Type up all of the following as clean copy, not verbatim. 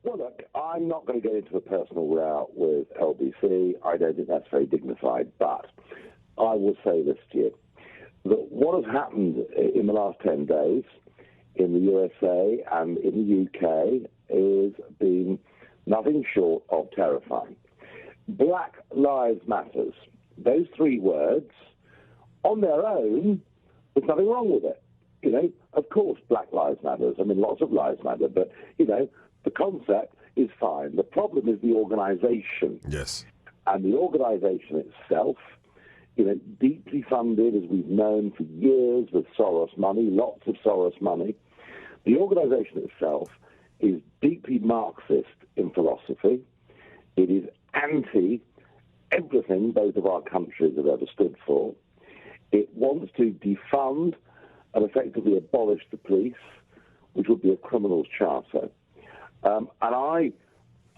Well, look, I'm not going to get into a personal row with LBC. I don't think that's very dignified, but I will say this to you, that what has happened in the last 10 days in the USA and in the UK is been nothing short of terrifying. Black Lives Matters, those three words, on their own, there's nothing wrong with it. You know, of course, Black Lives Matters. I mean, lots of lives matter, but, you know, the concept is fine. The problem is the organization. Yes. And the organization itself, you know, deeply funded, as we've known for years, with Soros money, lots of Soros money. The organization itself is deeply Marxist in philosophy. It is anti everything both of our countries have ever stood for. It wants to defund and effectively abolish the police, which would be a criminal's charter. And I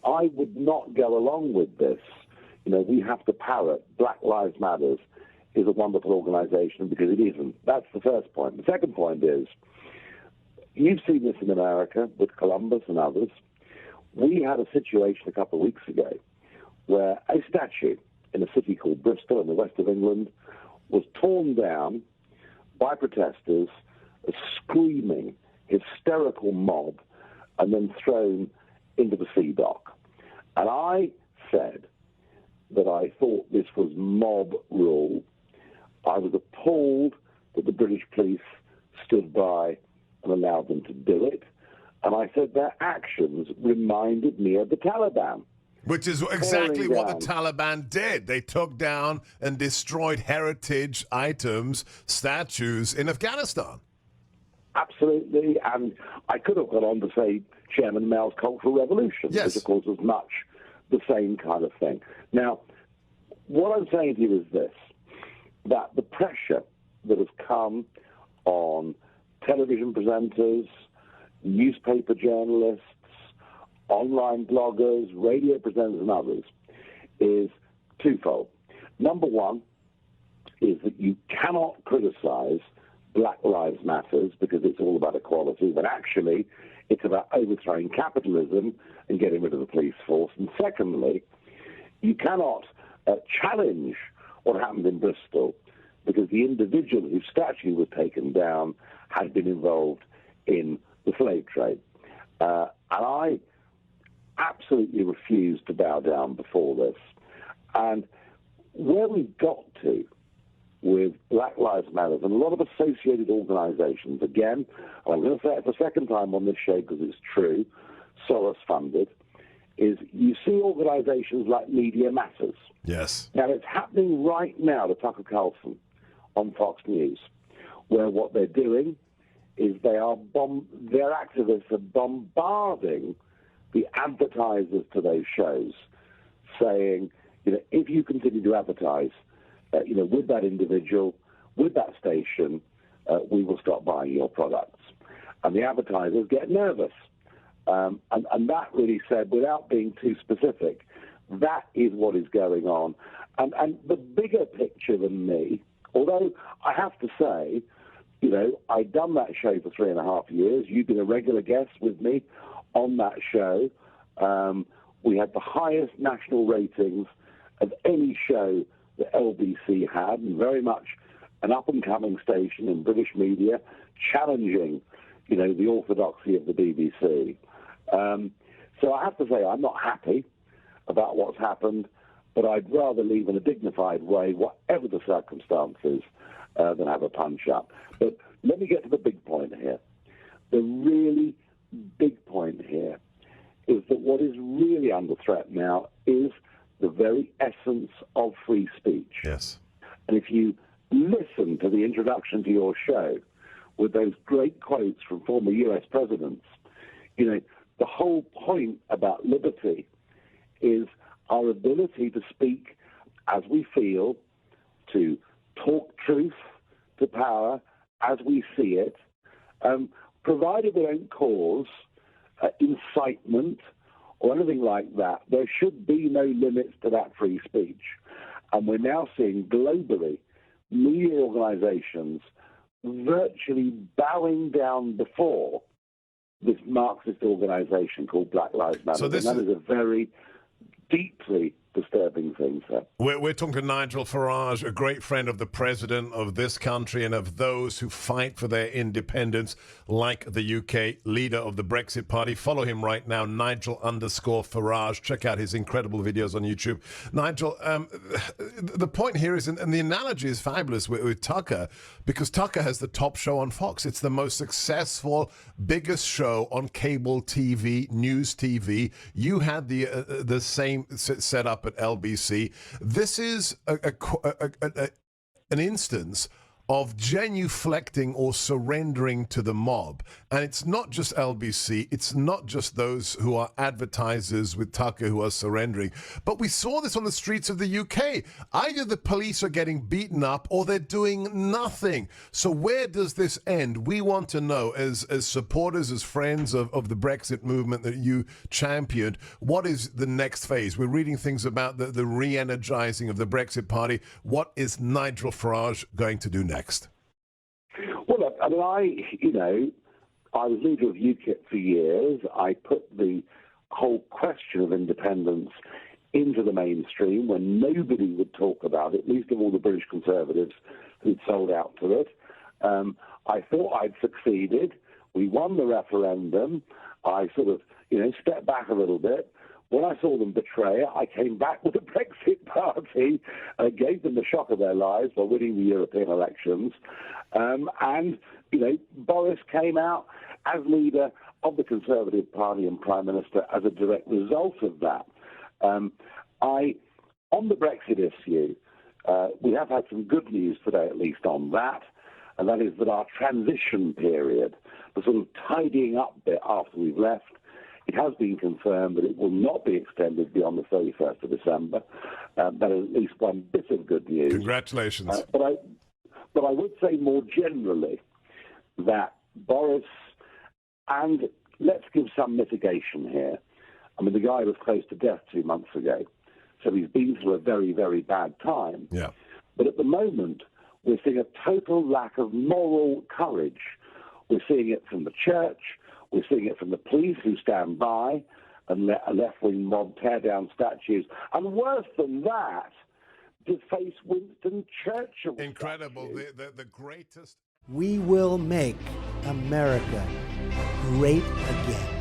would not go along with this. You know, we have to parrot Black Lives Matters is a wonderful organization, because it isn't. That's the first point. The second point is, you've seen this in America with Columbus and others. We had a situation a couple of weeks ago where a statue in a city called Bristol in the west of England was torn down by protesters, a screaming, hysterical mob, and then thrown into the sea dock. And I said that I thought this was mob rule. I was appalled that the British police stood by and allowed them to do it. And I said their actions reminded me of the Taliban. Which is exactly what the Taliban did. They took down and destroyed heritage items, statues in Afghanistan. Absolutely. And I could have gone on to say Chairman Mao's Cultural Revolution, yes, which, of course, was much the same kind of thing. Now, what I'm saying to you is this, that the pressure that has come on television presenters, newspaper journalists, online bloggers, radio presenters, and others is twofold. Number one is that you cannot criticize Black Lives Matters because it's all about equality, but actually it's about overthrowing capitalism and getting rid of the police force. And secondly, you cannot challenge what happened in Bristol because the individual whose statue was taken down had been involved in the slave trade. And I absolutely refuse to bow down before this. And where we've got to with Black Lives Matter and a lot of associated organizations, again, and I'm going to say it the second time on this show because it's true, Soros funded, is you see organizations like Media Matters. Yes. Now, it's happening right now to Tucker Carlson on Fox News, where what they're doing is their activists are bombarding the advertisers to those shows, saying, you know, if you continue to advertise, you know, with that individual, with that station, we will stop buying your products. And the advertisers get nervous. And that really said, without being too specific, that is what is going on. And the bigger picture than me, although I have to say, you know, I'd done that show for 3.5 years. You've been a regular guest with me on that show. We had the highest national ratings of any show that LBC had, and very much an up-and-coming station in British media, challenging, you know, the orthodoxy of the BBC. So I have to say I'm not happy about what's happened, but I'd rather leave in a dignified way, whatever the circumstances, than have a punch-up. But let me get to the big point here. The really big point here is that what is really under threat now is the very essence of free speech. Yes. And if you listen to the introduction to your show with those great quotes from former U.S. presidents, you know, the whole point about liberty is our ability to speak as we feel, to talk truth to power as we see it, provided we don't cause incitement or anything like that. There should be no limits to that free speech. And we're now seeing globally media organizations virtually bowing down before this Marxist organisation called Black Lives Matter. And that is a very deeply disturbing thing, sir. We're talking to Nigel Farage, a great friend of the president of this country and of those who fight for their independence, like the UK leader of the Brexit Party. Follow him right now, Nigel_Farage. Check out his incredible videos on YouTube. Nigel, the point here is, and the analogy is fabulous with Tucker, because Tucker has the top show on Fox. It's the most successful, biggest show on cable TV, news TV. You had the same setup at LBC. This is an instance of genuflecting or surrendering to the mob. And it's not just LBC, it's not just those who are advertisers with Tucker who are surrendering, but we saw this on the streets of the UK. Either the police are getting beaten up or they're doing nothing. So where does this end? We want to know, as supporters, as friends of the Brexit movement that you championed, what is the next phase? We're reading things about the re-energizing of the Brexit Party. What is Nigel Farage going to do next? Well, look, I mean, I was leader of UKIP for years. I put the whole question of independence into the mainstream when nobody would talk about it, least of all the British Conservatives who'd sold out to it. I thought I'd succeeded. We won the referendum. I sort of, stepped back a little bit. When I saw them betray it, I came back with the Brexit Party, gave them the shock of their lives by winning the European elections. And Boris came out as leader of the Conservative Party and Prime Minister as a direct result of that. On the Brexit issue, we have had some good news today, at least on that, and that is that our transition period, the sort of tidying up bit after we've left, it has been confirmed that it will not be extended beyond the 31st of December. That is at least one bit of good news. Congratulations. But I would say more generally that Boris, and let's give some mitigation here. I mean, the guy was close to death 2 months ago, so he's been through a very, very bad time. Yeah. But at the moment, we're seeing a total lack of moral courage. We're seeing it from the church. We're seeing it from the police who stand by and let a left-wing mob tear down statues. And worse than that, deface Winston Churchill. Incredible. The greatest. We will make America great again.